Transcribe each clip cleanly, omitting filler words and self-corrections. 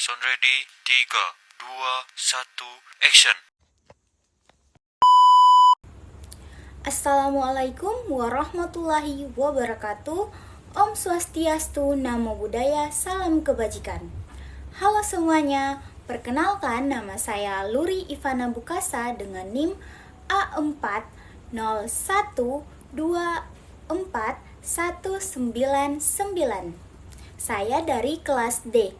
Sound ready, 3, 2, 1, action. Assalamualaikum warahmatullahi wabarakatuh. Om Swastiastu, Namo Buddhaya, salam kebajikan. Halo semuanya, perkenalkan nama saya Luri Ivana Bukasa dengan NIM A4012419. Saya dari kelas D.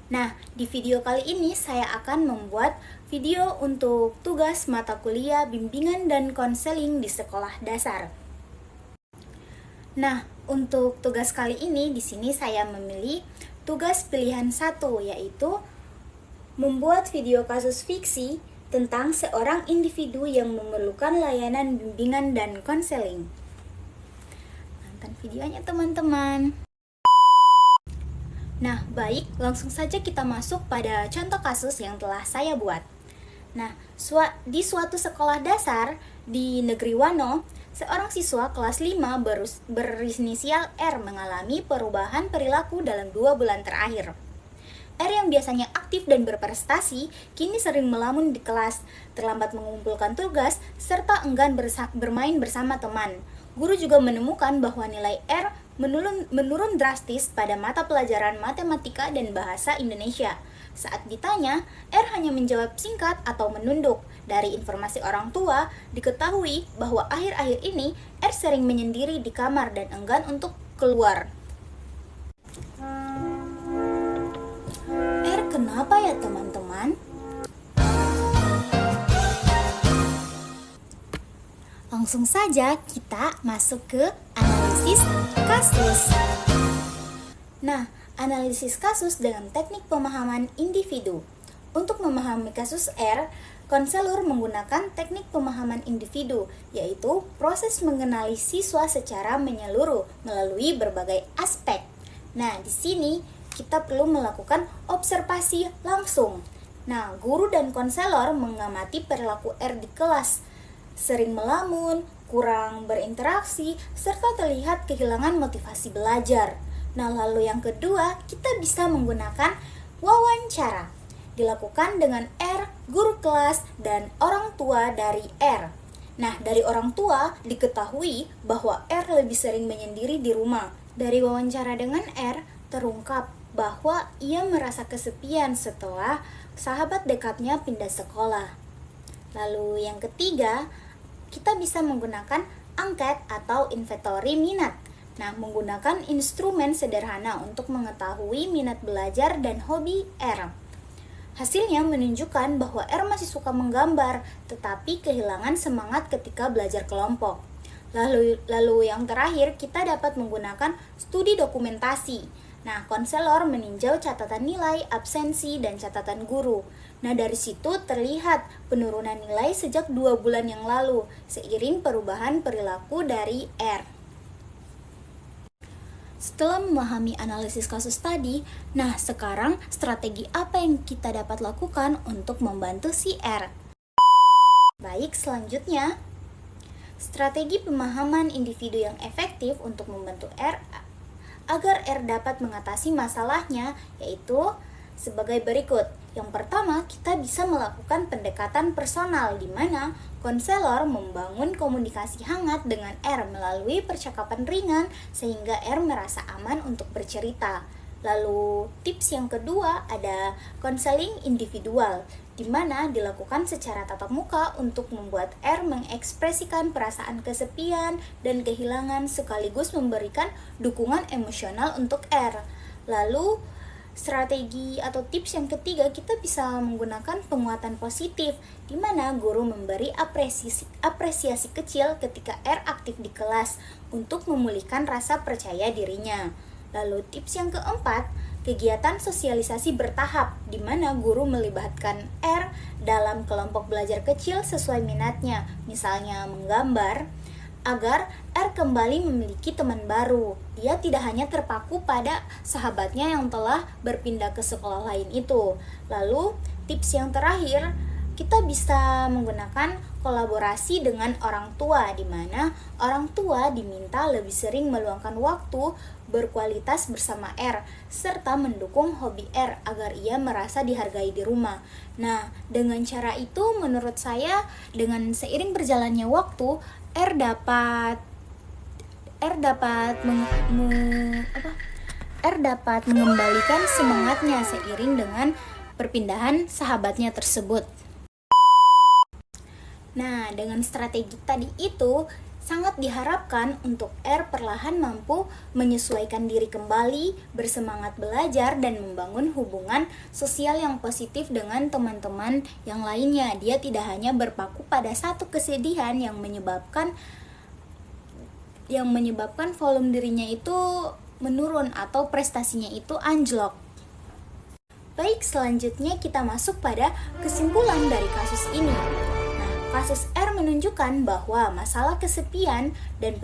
Nah, di video kali ini saya akan membuat video untuk tugas mata kuliah bimbingan dan konseling di sekolah dasar. Nah, untuk tugas kali ini di sini saya memilih tugas pilihan 1, yaitu membuat video kasus fiksi tentang seorang individu yang memerlukan layanan bimbingan dan konseling. Nonton videonya teman-teman. Nah, baik, langsung saja kita masuk pada contoh kasus yang telah saya buat. Nah, di suatu sekolah dasar di Negeri Wano, seorang siswa kelas 5 berinisial R mengalami perubahan perilaku dalam 2 bulan terakhir. R yang biasanya aktif dan berprestasi, kini sering melamun di kelas, terlambat mengumpulkan tugas, serta enggan bermain bersama teman. Guru juga menemukan bahwa nilai R menurun drastis pada mata pelajaran matematika dan bahasa Indonesia. Saat ditanya, R hanya menjawab singkat atau menunduk. Dari informasi orang tua, diketahui bahwa akhir-akhir ini R sering menyendiri di kamar dan enggan untuk keluar. R kenapa ya teman-teman? Langsung saja kita masuk ke analisis kasus. Nah, analisis kasus dengan teknik pemahaman individu. Untuk memahami kasus R, konselor menggunakan teknik pemahaman individu, yaitu proses mengenali siswa secara menyeluruh melalui berbagai aspek. Nah, di sini kita perlu melakukan observasi langsung. Nah, guru dan konselor mengamati perilaku R di kelas, sering melamun, kurang berinteraksi, serta terlihat kehilangan motivasi belajar. Nah, lalu yang kedua, kita bisa menggunakan wawancara. Dilakukan dengan R, guru kelas, dan orang tua dari R. Nah, dari orang tua diketahui bahwa R lebih sering menyendiri di rumah. Dari wawancara dengan R, terungkap bahwa ia merasa kesepian setelah sahabat dekatnya pindah sekolah. Lalu yang ketiga, kita bisa menggunakan angket atau inventory minat. Nah, menggunakan instrumen sederhana untuk mengetahui minat belajar dan hobi R. Hasilnya menunjukkan bahwa R masih suka menggambar, tetapi kehilangan semangat ketika belajar kelompok. Lalu yang terakhir, kita dapat menggunakan studi dokumentasi. Nah, konselor meninjau catatan nilai, absensi, dan catatan guru. Nah, dari situ terlihat penurunan nilai sejak 2 bulan yang lalu, seiring perubahan perilaku dari R. Setelah memahami analisis kasus tadi, nah sekarang strategi apa yang kita dapat lakukan untuk membantu si R? Baik, selanjutnya, strategi pemahaman individu yang efektif untuk membantu R agar R dapat mengatasi masalahnya, yaitu sebagai berikut. Yang pertama, kita bisa melakukan pendekatan personal, di mana konselor membangun komunikasi hangat dengan R melalui percakapan ringan sehingga R merasa aman untuk bercerita. Lalu tips yang kedua ada konseling individual, di mana dilakukan secara tatap muka untuk membuat R mengekspresikan perasaan kesepian dan kehilangan sekaligus memberikan dukungan emosional untuk R. Lalu strategi atau tips yang ketiga, kita bisa menggunakan penguatan positif, di mana guru memberi apresiasi kecil ketika R aktif di kelas untuk memulihkan rasa percaya dirinya. Lalu tips yang keempat, kegiatan sosialisasi bertahap, di mana guru melibatkan R dalam kelompok belajar kecil sesuai minatnya, misalnya menggambar, agar R kembali memiliki teman baru. Dia tidak hanya terpaku pada sahabatnya yang telah berpindah ke sekolah lain itu. Lalu tips yang terakhir, kita bisa menggunakan kolaborasi dengan orang tua, di mana orang tua diminta lebih sering meluangkan waktu berkualitas bersama R, serta mendukung hobi R agar ia merasa dihargai di rumah. Nah, dengan cara itu menurut saya dengan seiring berjalannya waktu, R dapat mengembalikan semangatnya seiring dengan perpindahan sahabatnya tersebut. Nah, dengan strategi tadi itu sangat diharapkan untuk R perlahan mampu menyesuaikan diri kembali, bersemangat belajar, dan membangun hubungan sosial yang positif dengan teman-teman yang lainnya. Dia tidak hanya berpaku pada satu kesedihan yang menyebabkan volume dirinya itu menurun atau prestasinya itu anjlok. Baik, selanjutnya kita masuk pada kesimpulan dari kasus ini. Nah, kasus R menunjukkan bahwa masalah kesepian dan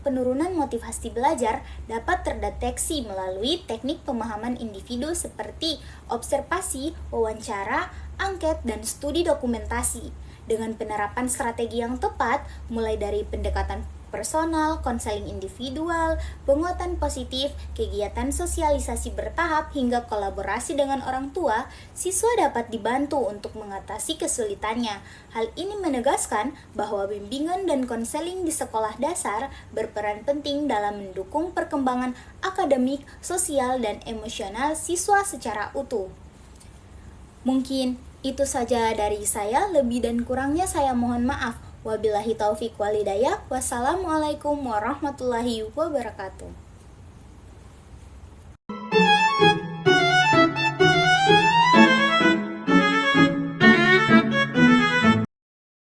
penurunan motivasi belajar dapat terdeteksi melalui teknik pemahaman individu seperti observasi, wawancara, angket, dan studi dokumentasi. Dengan penerapan strategi yang tepat, mulai dari pendekatan personal, konseling individual, penguatan positif, kegiatan sosialisasi bertahap, hingga kolaborasi dengan orang tua, siswa dapat dibantu untuk mengatasi kesulitannya. Hal ini menegaskan bahwa bimbingan dan konseling di sekolah dasar berperan penting dalam mendukung perkembangan akademik, sosial, dan emosional siswa secara utuh. Mungkin itu saja dari saya, lebih dan kurangnya saya mohon maaf. Wabillahi taufiq walhidayah. Wassalamualaikum warahmatullahi wabarakatuh.